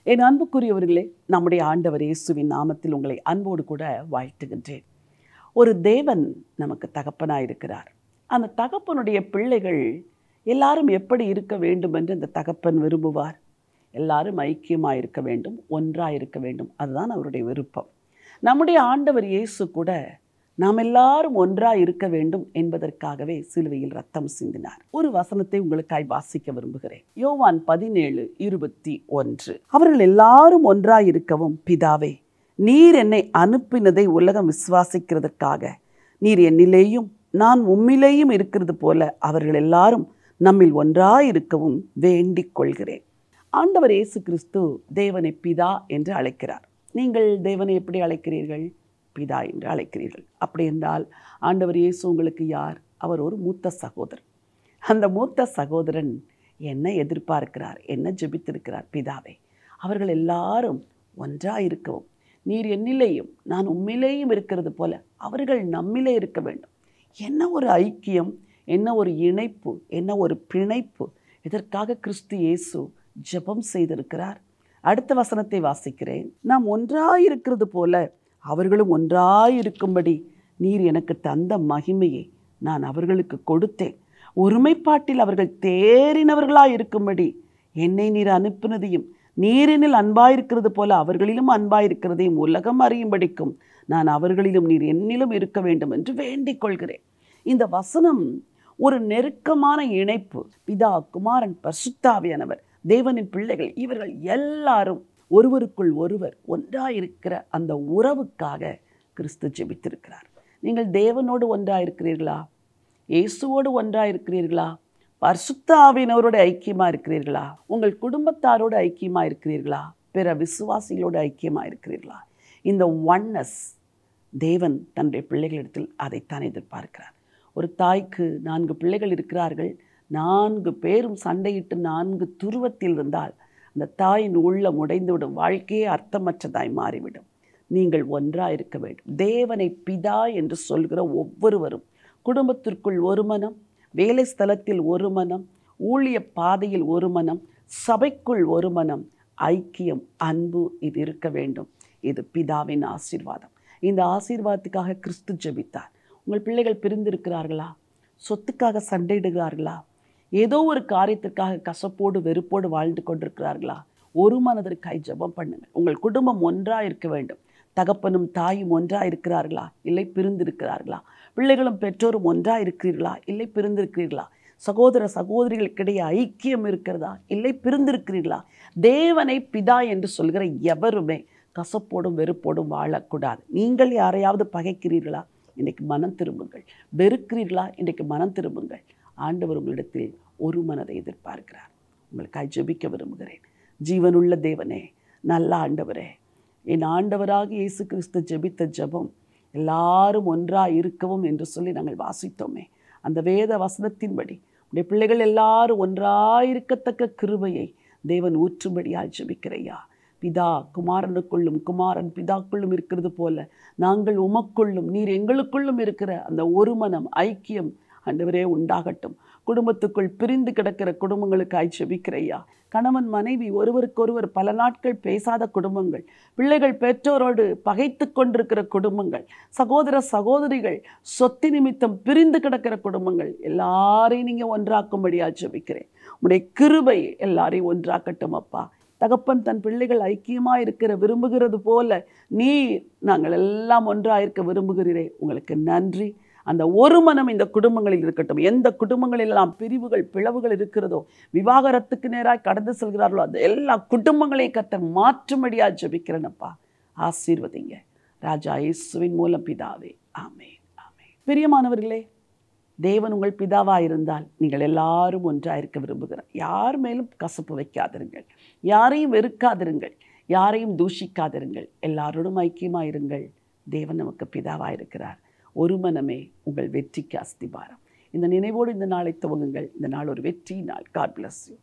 என் அன்புக்குரியவர்களே, நம்முடைய ஆண்டவர் இயேசுவின் நாமத்தில் உங்களை அன்போடு கூட வாழ்த்துகின்றேன். ஒரு தேவன் நமக்கு தகப்பனாயிருக்கிறார். அந்த தகப்பனுடைய பிள்ளைகள் எல்லாரும் எப்படி இருக்க வேண்டும் என்று அந்த தகப்பன் விரும்புவார்? எல்லாரும் ஐக்கியமாக இருக்க வேண்டும், ஒன்றாக இருக்க வேண்டும். அதுதான் அவருடைய விருப்பம். நம்முடைய ஆண்டவர் இயேசு கூட நாம் எல்லாரும் ஒன்றாக இருக்க வேண்டும் என்பதற்காகவே சிலுவையில் ரத்தம் சிந்தினார். ஒரு வசனத்தை உங்களுக்காய் வாசிக்க விரும்புகிறேன். யோவான் 17:21. அவர்கள் எல்லாரும் ஒன்றாய் இருக்கவும், பிதாவே, நீர் என்னை அனுப்பினதை உலகம் விசுவாசிக்கிறதற்காக நீர் என்னிலேயும் நான் உம்மிலேயும் இருக்கிறது போல அவர்கள் எல்லாரும் நம்மில் ஒன்றாய் இருக்கவும் வேண்டிக் கொள்கிறேன். ஆண்டவர் இயேசு கிறிஸ்து தேவனை பிதா என்று அழைக்கிறார். நீங்கள் தேவனை எப்படி அழைக்கிறீர்கள்? பிதா என்று அழைக்கிறீர்கள். அப்படி என்றால் ஆண்டவர் இயேசு உங்களுக்கு யார்? அவர் ஒரு மூத்த சகோதரன். அந்த மூத்த சகோதரன் என்ன எதிர்பார்க்கிறார்? என்ன ஜெபித்திருக்கிறார்? பிதாவே, அவர்கள் எல்லாரும் ஒன்றாக இருக்கவும், நீர் என்னிலேயும் நான் உம்மிலேயும் இருக்கிறது போல அவர்கள் நம்மிலே இருக்க வேண்டும். என்ன ஒரு ஐக்கியம், என்ன ஒரு இணைப்பு, என்ன ஒரு பிணைப்பு! இதற்காக கிறிஸ்து இயேசு ஜெபம் செய்திருக்கிறார். அடுத்த வசனத்தை வாசிக்கிறேன். நாம் ஒன்றாயிருக்கிறது போல அவர்களும் ஒன்றாயிருக்கும்படி நீர் எனக்கு தந்த மகிமையை நான் அவர்களுக்கு கொடுத்தேன். ஒருமைப்பாட்டில் அவர்கள் தேறினவர்களாக இருக்கும்படி என்னை நீர் அனுப்பினதையும் நீரினில் அன்பாயிருக்கிறது போல அவர்களிலும் அன்பாயிருக்கிறதையும் உலகம் அறியும்படிக்கும் நான் அவர்களிலும் நீர் என்னிலும் இருக்க வேண்டும் என்று வேண்டிக் கொள்கிறேன். இந்த வசனம் ஒரு நெருக்கமான இணைப்பு. பிதா, குமாரன், பரிசுத்தாவியானவர், தேவனின் பிள்ளைகள், இவர்கள் எல்லாரும் ஒருவருக்குள் ஒருவர் ஒன்றாயிருக்கிற அந்த உறவுக்காக கிறிஸ்து ஜெபித்திருக்கிறார். நீங்கள் தேவனோடு ஒன்றாயிருக்கிறீர்களா? இயேசுவோடு ஒன்றாயிருக்கிறீர்களா? பரிசுத்த ஆவியானவரோடு ஐக்கியமாக இருக்கிறீர்களா? உங்கள் குடும்பத்தாரோடு ஐக்கியமாக இருக்கிறீர்களா? பிற விசுவாசிகளோடு ஐக்கியமாக இருக்கிறீர்களா? இந்த ஒன்னஸ் தேவன் தன்னுடைய பிள்ளைகளிடத்தில் அதைத்தான் எதிர்பார்க்கிறார். ஒரு தாய்க்கு 4 பிள்ளைகள் இருக்கிறார்கள். 4 பேரும் சண்டையிட்டு 4 துருவத்தில் இருந்தால் அந்த தாயின் உள்ளம் உடைந்துவிடும், வாழ்க்கையே அர்த்தமற்றதாய் மாறிவிடும். நீங்கள் ஒன்றாக இருக்க வேண்டும். தேவனை பிதா என்று சொல்கிற ஒவ்வொருவரும் குடும்பத்திற்குள் ஒரு மனம், வேலை ஸ்தலத்தில் ஒரு மனம், ஊழிய பாதையில் ஒரு மனம், சபைக்குள் ஒரு மனம், ஐக்கியம், அன்பு, இது இருக்க வேண்டும். இது பிதாவின் ஆசீர்வாதம். இந்த ஆசீர்வாதத்துக்காக கிறிஸ்து ஜெபித்தார். உங்கள் பிள்ளைகள் பிரிந்திருக்கிறார்களா? சொத்துக்காக சண்டையிடுகிறார்களா? ஏதோ ஒரு காரியத்திற்காக கசப்போடு வெறுப்போடு வாழ்ந்து கொண்டிருக்கிறார்களா? ஒரு மனதிற்காய் ஜெபம் பண்ணுங்கள். உங்கள் குடும்பம் ஒன்றாக இருக்க வேண்டும். தகப்பனும் தாயும் ஒன்றாக இருக்கிறார்களா? இல்லை பிரிந்திருக்கிறார்களா? பிள்ளைகளும் பெற்றோரும் ஒன்றாக இருக்கிறீர்களா? இல்லை பிரிந்திருக்கிறீர்களா? சகோதர சகோதரிகளுக்கிடையே ஐக்கியம் இருக்கிறதா? இல்லை பிரிந்திருக்கிறீர்களா? தேவனை பிதா என்று சொல்கிற எவருமே கசப்போடும் வெறுப்போடும் வாழக்கூடாது. நீங்கள் யாரையாவது பகைக்கிறீர்களா? இன்றைக்கு மனம் திரும்புங்கள். வெறுக்கிறீர்களா? இன்றைக்கு மனம் திரும்புங்கள். ஆண்டவர் உங்களிடத்தில் ஒரு மனதை எதிர்பார்க்கிறார். உங்களுக்காக ஜெபிக்க விரும்புகிறேன். ஜீவனுள்ள தேவனே, நல்ல ஆண்டவரே, என் ஆண்டவராக இயேசு கிறிஸ்து ஜெபித்த ஜெபம் எல்லாரும் ஒன்றாக இருக்கவும் என்று சொல்லி நாங்கள் வாசித்தோமே, அந்த வேத வசனத்தின்படி உடைய பிள்ளைகள் எல்லாரும் ஒன்றாக இருக்கத்தக்க கிருபையை தேவன் ஊற்றும்படியாக ஜெபிக்கிறையா. பிதா குமாரனுக்குள்ளும், குமாரன் பிதாக்குள்ளும் இருக்கிறது போல நாங்கள் உமக்குள்ளும், நீர் எங்களுக்குள்ளும் இருக்கிற அந்த ஒரு மனம், ஐக்கியம் ஆண்டவரே உண்டாகட்டும். குடும்பத்துக்குள் பிரிந்து கிடக்கிற குடும்பங்களுக்காய் ஜெபிக்கிறையா. கணவன் மனைவி ஒருவருக்கொருவர் பல நாட்கள் பேசாத குடும்பங்கள், பிள்ளைகள் பெற்றோரோடு பகைத்து கொண்டிருக்கிற குடும்பங்கள், சகோதர சகோதரிகள் சொத்து நிமித்தம் பிரிந்து கிடக்கிற குடும்பங்கள் எல்லாரையும் நீங்கள் ஒன்றாக்கும்படியாக ஜெபிக்கிறேன். உடைய கிருபை எல்லாரையும் ஒன்றாக்கட்டும் அப்பா. தகப்பன் தன் பிள்ளைகள் ஐக்கியமாக இருக்கிற விரும்புகிறது போல நீர் நாங்கள் எல்லாம் ஒன்றாக இருக்க விரும்புகிறீரே, உங்களுக்கு நன்றி. அந்த ஒரு மனம் இந்த குடும்பங்களில் இருக்கட்டும். எந்த குடும்பங்களெல்லாம் பிரிவுகள் பிளவுகள் இருக்கிறதோ, விவாகரத்துக்கு நேராக கடந்து செல்கிறார்களோ, அந்த எல்லா குடும்பங்களையும் கர்த்தர் மாற்றும்படியாக ஜெபிக்கிறேனப்பா. ஆசீர்வதிங்க ராஜா இயேசுவின் மூலம் பிதாவே. ஆமென், ஆமென். பிரியமானவர்களே, தேவன் உங்கள் பிதாவாக இருந்தால் நீங்கள் எல்லாரும் ஒன்றாக இருக்க விரும்புகிறார். யார் மேலும் கசப்பு வைக்காதிருங்கள், யாரையும் வெறுக்காதிருங்கள், யாரையும் தூஷிக்காதிருங்கள், எல்லாரோடும் ஐக்கியமாக இருங்கள். தேவன் நமக்கு பிதாவாக இருக்கிறார். ஒரு மனமே உங்கள் வெற்றிக்கு அஸ்திபாரம். இந்த நினைவோடு இந்த நாளை துவங்குங்கள். இந்த நாள் ஒரு வெற்றி நாள். God bless you.